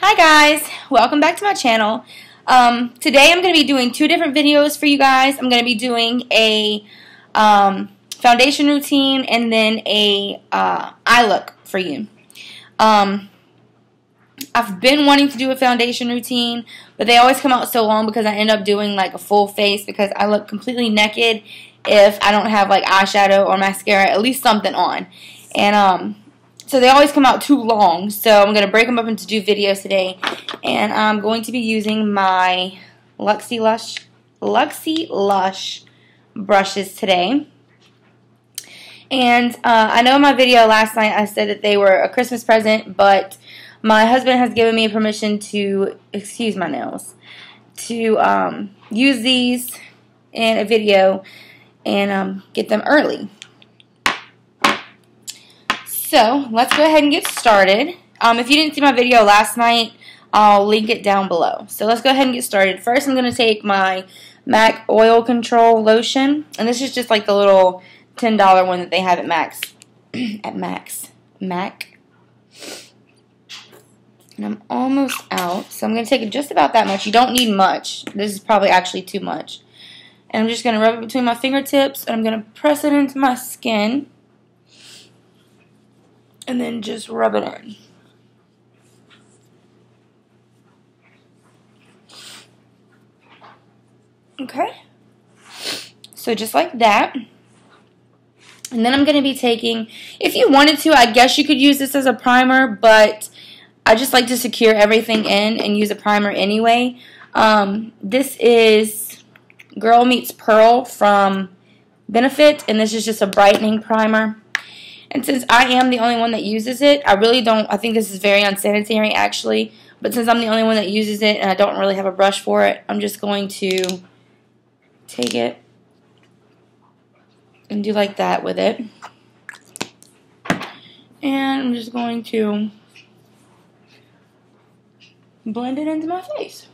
Hi guys, welcome back to my channel. Today I'm going to be doing two different videos for you guys. I'm going to be doing a foundation routine and then a eye look for you. I've been wanting to do a foundation routine, but they always come out so long because I end up doing like a full face because I look completely naked if I don't have like eyeshadow or mascara, at least something on. And so they always come out too long, so I'm going to break them up into two videos today. And I'm going to be using my Luxie Lush brushes today. And I know in my video last night I said that they were a Christmas present, but my husband has given me permission to, excuse my nails, to use these in a video and get them early. So, let's go ahead and get started. If you didn't see my video last night, I'll link it down below. So, let's go ahead and get started. First, I'm going to take my MAC Oil Control Lotion. And this is just like the little $10 one that they have at MAC. And I'm almost out. So, I'm going to take just about that much. You don't need much. This is probably actually too much. And I'm just going to rub it between my fingertips. And I'm going to press it into my skin. And then just rub it in. Okay. So just like that. And then I'm going to be taking, if you wanted to, I guess you could use this as a primer, but I just like to secure everything in and use a primer anyway. This is Girl Meets Pearl from Benefit, and this is just a brightening primer. And since I am the only one that uses it, I think this is very unsanitary actually, but since I'm the only one that uses it and I don't really have a brush for it, I'm just going to take it and do like that with it. And I'm just going to blend it into my face.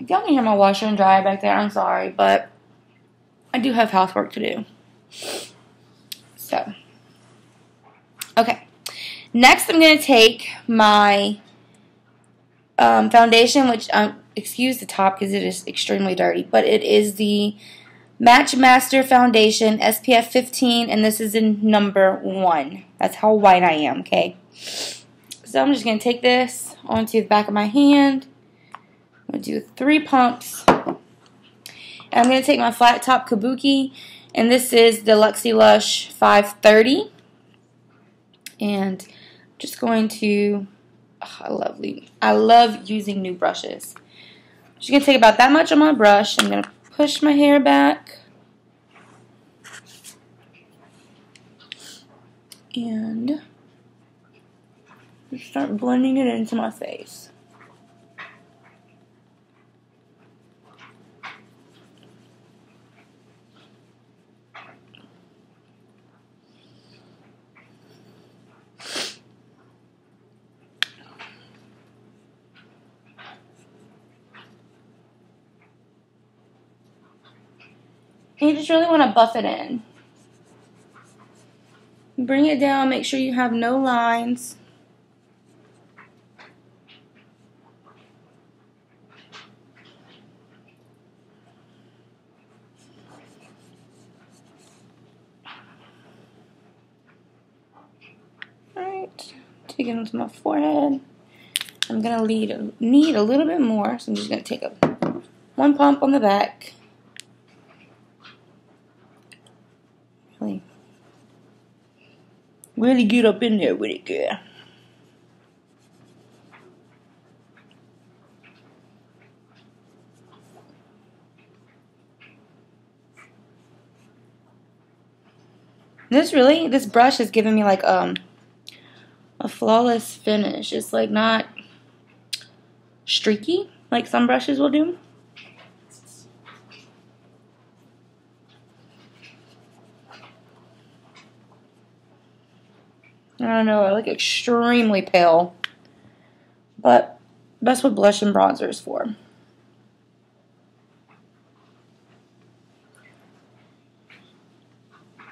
If y'all can hear my washer and dryer back there, I'm sorry, but I do have housework to do. So, okay. Next, I'm going to take my foundation, which, excuse the top because it is extremely dirty, but it is the Match Master Foundation SPF 15, and this is in number 1. That's how white I am, okay? So, I'm just going to take this onto the back of my hand. I'm going to do 3 pumps. And I'm going to take my flat top kabuki. And this is the Luxie Lush 530. And I'm just going to, I love using new brushes. I'm just going to take about that much on my brush. I'm going to push my hair back. And just start blending it into my face. And you just really want to buff it in. Bring it down, make sure you have no lines. Alright, take it onto my forehead. I'm going to need a little bit more, so I'm just going to take 1 pump on the back. Really get up in there with it, girl. This brush has given me like a flawless finish. It's like not streaky like some brushes will do. I don't know, I look extremely pale, but that's what blush and bronzer is for.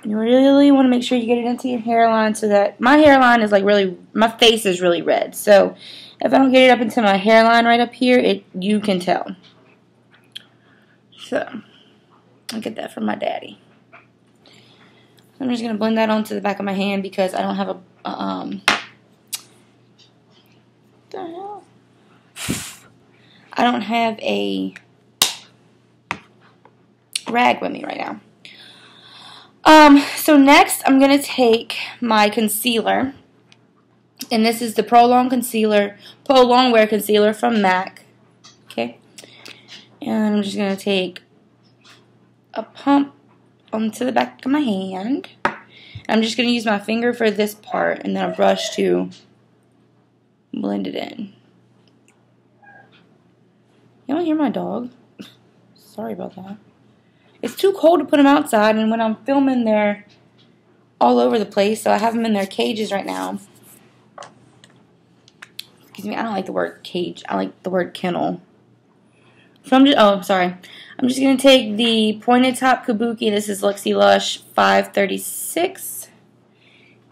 You You really want to make sure you get it into your hairline so that my hairline is like really, my face is really red. So if I don't get it up into my hairline right up here, you can tell. So I'll get that from my daddy. I'm just going to blend that onto the back of my hand because I don't have what the hell? I don't have a rag with me right now. So next I'm going to take my concealer, and this is the Pro Longwear Concealer from MAC. Okay, and I'm just going to take a pump onto the back of my hand. I'm just going to use my finger for this part and then a brush to blend it in. You don't hear my dog? Sorry about that. It's too cold to put them outside, and when I'm filming, they're all over the place, so I have them in their cages right now. Excuse me, I don't like the word cage. I like the word kennel. So I'm sorry. I'm just going to take the Pointed Top Kabuki. This is Luxie Lush 536.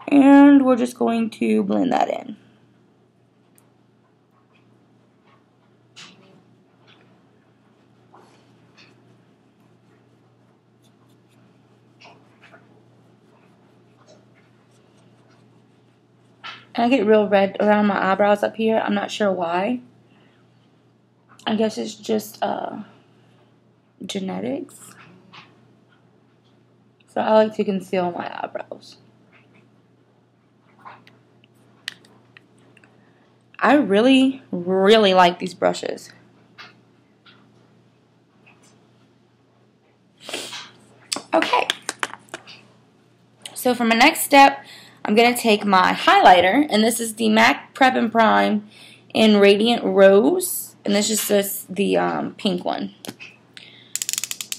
And we're just going to blend that in. And I get real red around my eyebrows up here. I'm not sure why. I guess it's just genetics. So I like to conceal my eyebrows. I really, really like these brushes. Okay. So for my next step, I'm going to take my highlighter, and this is the MAC Prep and Prime in Radiant Rose, and this is just the pink one.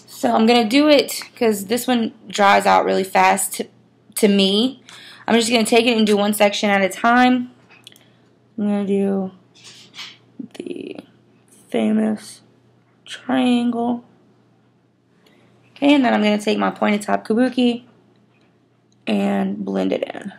So I'm going to do it because this one dries out really fast to me. I'm just going to take it and do one section at a time. I'm going to do the famous triangle. Okay, and then I'm going to take my Pointed Top Kabuki and blend it in.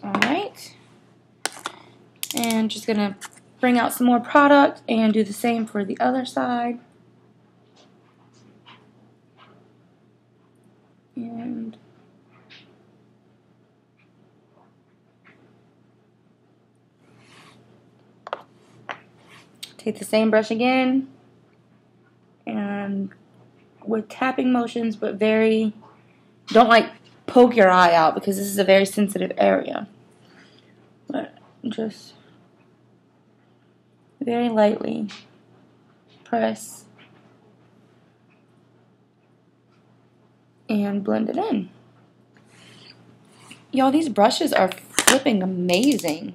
Alright, and just going to bring out some more product and do the same for the other side. And take the same brush again, and with tapping motions, but don't like poke your eye out because this is a very sensitive area. But just very lightly press and blend it in. Y'all, these brushes are flipping amazing.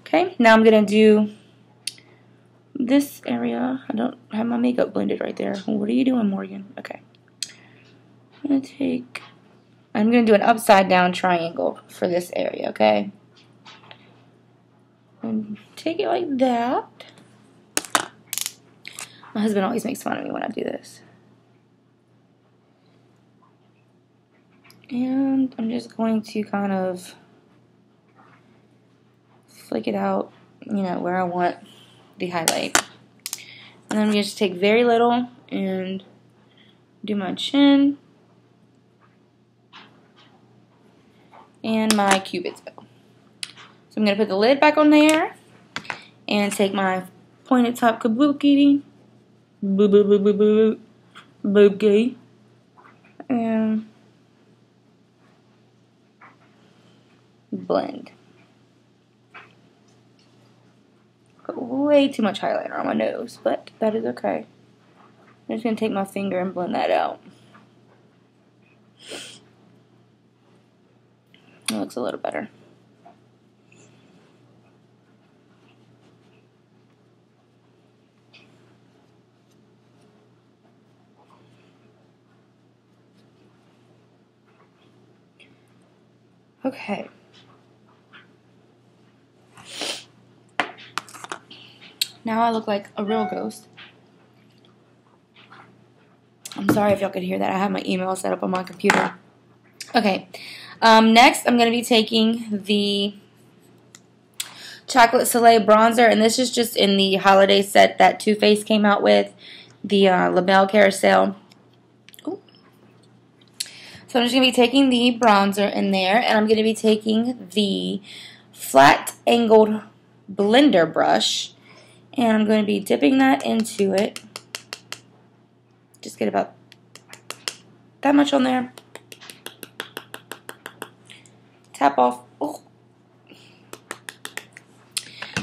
Okay, now I'm going to do this area. I don't have my makeup blended right there. What are you doing, Morgan? Okay. I'm going to do an upside down triangle for this area, okay? And take it like that. My husband always makes fun of me when I do this. And I'm just going to kind of flick it out, you know, where I want the highlight. And then I'm going to just take very little and do my chin and my cupid's bow. So I'm going to put the lid back on there and take my Pointed Top Kabuki, and blend. Put way too much highlighter on my nose, but that is okay. I'm just going to take my finger and blend that out. It looks a little better. Okay. Now I look like a real ghost. I'm sorry if y'all could hear that. I have my email set up on my computer. Okay. Next, I'm going to be taking the Chocolate Soleil bronzer, and this is just in the holiday set that Too Faced came out with, the La Belle Carousel. Ooh. So I'm just going to be taking the bronzer in there, and I'm going to be taking the flat angled blender brush, and I'm going to be dipping that into it. Just get about that much on there. Tap off. Oh.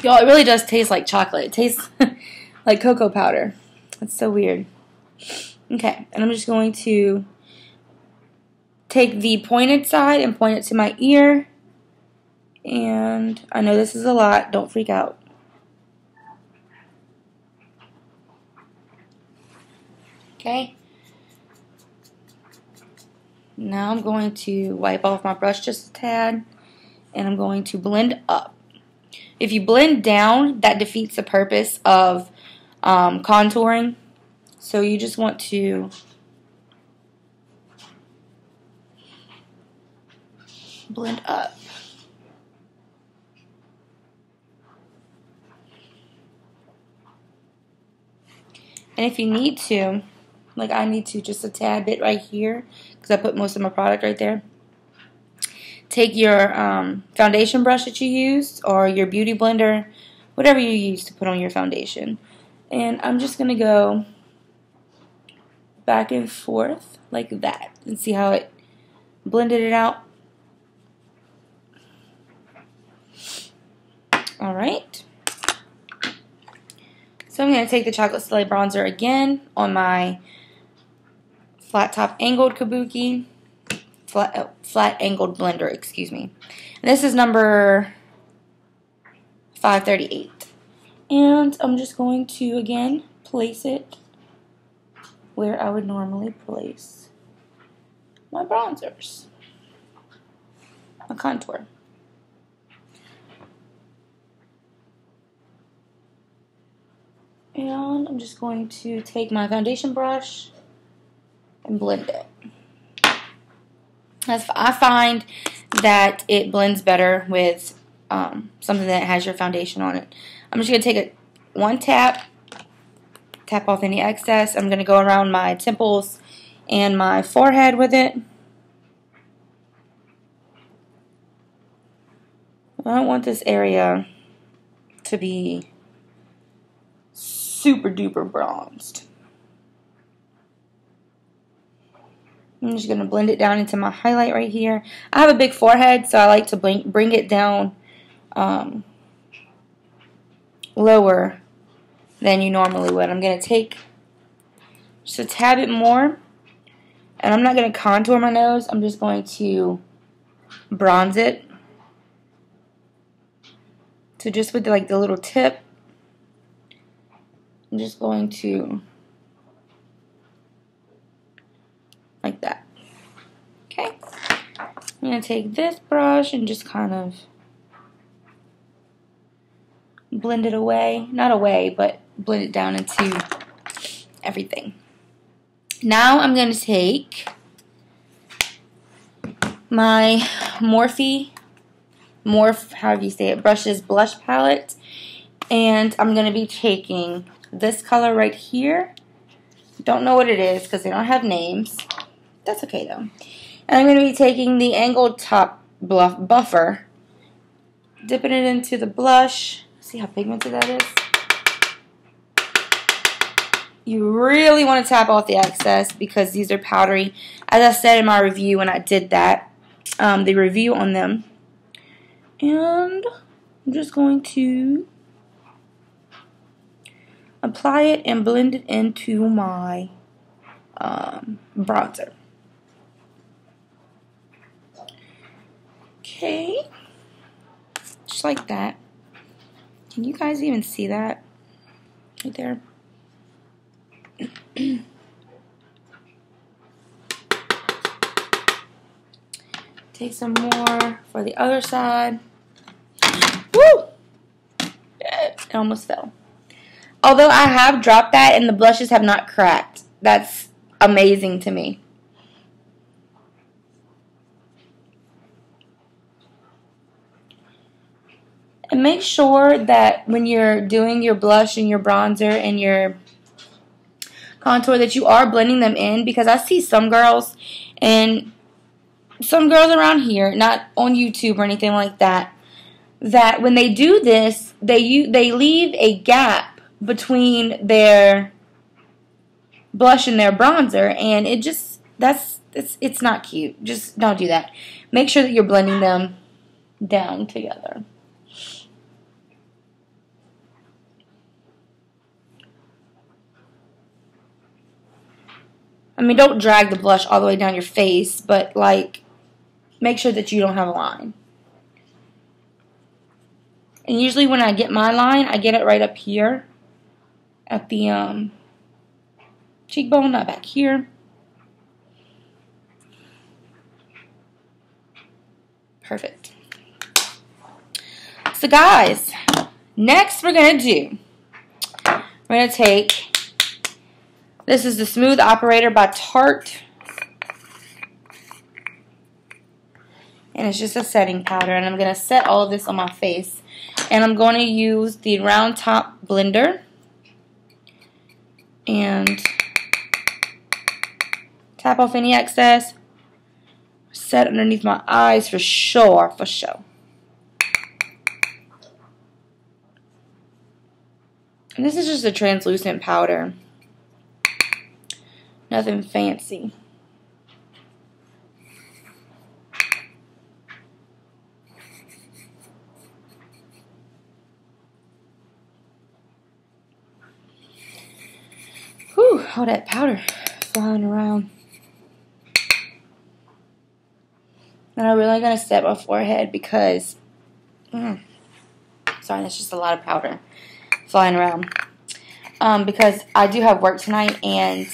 Y'all, it really does taste like chocolate. It tastes like cocoa powder. It's so weird. Okay, and I'm just going to take the pointed side and point it to my ear. And I know this is a lot. Don't freak out. Okay. Now I'm going to wipe off my brush just a tad. And I'm going to blend up. If you blend down, that defeats the purpose of contouring. So you just want to blend up. And if you need to, like I need to just a tad bit right here, because I put most of my product right there. Take your foundation brush that you used, or your beauty blender, whatever you use to put on your foundation. And I'm just going to go back and forth like that. And see how it blended it out? Alright. So I'm going to take the Chocolate Soleil bronzer again on my flat top angled kabuki. Flat angled blender, excuse me. And this is number 538. And I'm just going to, again, place it where I would normally place my bronzers. My contour. And I'm just going to take my foundation brush and blend it. I find that it blends better with something that has your foundation on it. I'm just going to take one tap off any excess. I'm going to go around my temples and my forehead with it. I don't want this area to be super duper bronzed. I'm just going to blend it down into my highlight right here. I have a big forehead, so I like to bring it down lower than you normally would. I'm going to take just a tad bit more, and I'm not going to contour my nose. I'm just going to bronze it. So just with like the little tip, I'm just going to like that. Okay. I'm going to take this brush and just kind of blend it away. Not away, but blend it down into everything. Now I'm going to take my Morphe, however you say it, Brushes Blush Palette. And I'm going to be taking this color right here. Don't know what it is because they don't have names. That's okay though. And I'm going to be taking the angled top buffer, dipping it into the blush. See how pigmented that is? You really want to tap off the excess because these are powdery. As I said in my review when I did that, the review on them. And I'm just going to apply it and blend it into my bronzer. Okay, just like that. Can you guys even see that right there? Take some more for the other side. Woo! It almost fell. Although I have dropped that and the blushes have not cracked. That's amazing to me. And make sure that when you're doing your blush and your bronzer and your contour that you are blending them in, because I see some girls and some girls around here, not on YouTube or anything like that, that when they do this, they leave a gap between their blush and their bronzer, and it just it's not cute. Just don't do that. Make sure that you're blending them down together. I mean, don't drag the blush all the way down your face, but like make sure that you don't have a line. And usually when I get my line, I get it right up here at the cheekbone, not back here. Perfect. So guys, next we're going to take, this is the Smooth Operator by Tarte. And it's just a setting powder. And I'm going to set all of this on my face. And I'm going to use the round top blender. And tap off any excess. Set underneath my eyes for sure, for sure. And this is just a translucent powder. Nothing fancy. Whew, all that powder flying around. And I'm really going to set my forehead because, sorry, that's just a lot of powder flying around. Because I do have work tonight and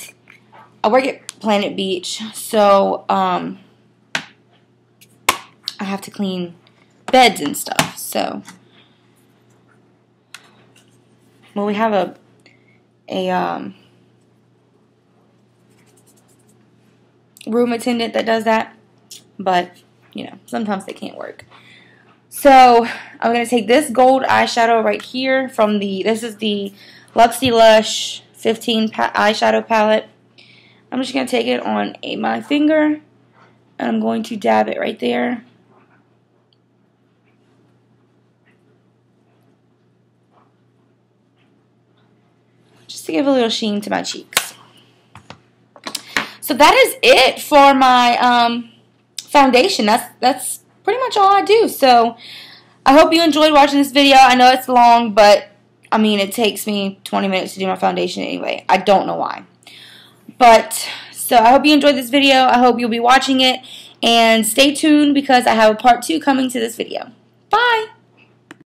I work at Planet Beach, so I have to clean beds and stuff. So, well, we have a room attendant that does that, but you know, sometimes they can't work. So I'm going to take this gold eyeshadow right here from this is the Luxie Lush 15 eyeshadow palette. I'm just going to take it on my finger, and I'm going to dab it right there. Just to give a little sheen to my cheeks. So that is it for my foundation. That's pretty much all I do. So I hope you enjoyed watching this video. I know it's long, but I mean, it takes me 20 minutes to do my foundation anyway. I don't know why. But, so I hope you enjoyed this video. I hope you'll be watching it. And stay tuned because I have a part 2 coming to this video. Bye!